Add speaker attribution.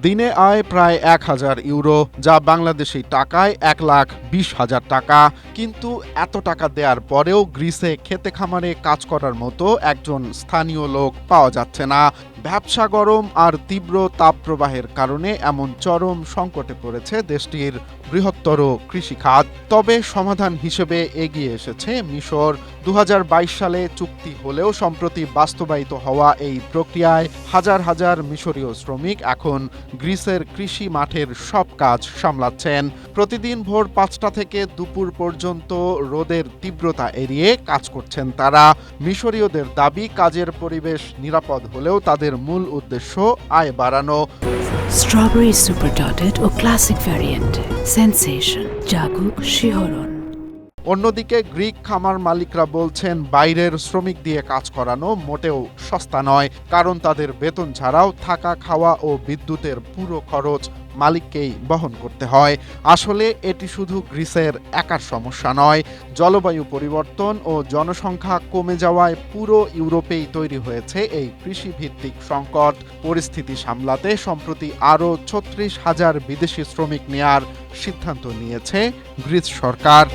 Speaker 1: দিনে আয় প্রায় ১,০০০ ইউরো, যা বাংলাদেশি টাকায় ১,২০,০০০ টাকা। কিন্তু এত টাকা দেওয়ার পরেও গ্রিসে খেতে খামারে কাজ করার মতো একজন স্থানীয় লোক পাওয়া যাচ্ছে না। ব্যবসা গরম আর তীব্র তাপপ্রবাহের কারণে এমন চরম সংকটে পড়েছে দেশটির বৃহত্তর কৃষিখাত। তবে সমাধান হিসেবে এগিয়ে এসেছে মিশর। ২০২২ সালে চুক্তি হলেও সম্প্রতি বাস্তবায়িত হওয়া এই প্রক্রিয়ায় হাজার হাজার মিশরীয় শ্রমিক এখন গ্রিসের কৃষি মাঠের সব কাজ সামলাচ্ছেন। প্রতিদিন ভোর ৫টা থেকে দুপুর পর্যন্ত রোদের তীব্রতা এড়িয়ে কাজ করছেন তারা। মিশরীয়দের দাবি, কাজের পরিবেশ নিরাপদ হলেও তাদের মূল উদ্দেশ্য আয় বাড়ানো।
Speaker 2: স্ট্রবেরি সুপার ডটেড ও ক্লাসিক ভ্যারিয়েন্টে সেন্সেশন জাগুক শিহরণ।
Speaker 1: অন্যদিকে গ্রিক খামার মালিকরা বলছেন বাইরের শ্রমিক দিয়ে কাজ করানো মোটেও সস্তা নয়, কারণ তাদের বেতন ছাড়াও থাকা, খাওয়া ও বিদ্যুতের পুরো খরচ মালিককেই বহন করতে হয়। আসলে এটি শুধু গ্রিসের একার সমস্যা নয়। জলবায়ু পরিবর্তন ও জনসংখ্যা কমে যাওয়ায় পুরো ইউরোপেই তৈরি হয়েছে এই কৃষিভিত্তিক সংকট। পরিস্থিতি সামলাতে সম্প্রতি আরও ৩৬,০০০ বিদেশি শ্রমিক নেয়ার সিদ্ধান্ত নিয়েছে গ্রিস সরকার।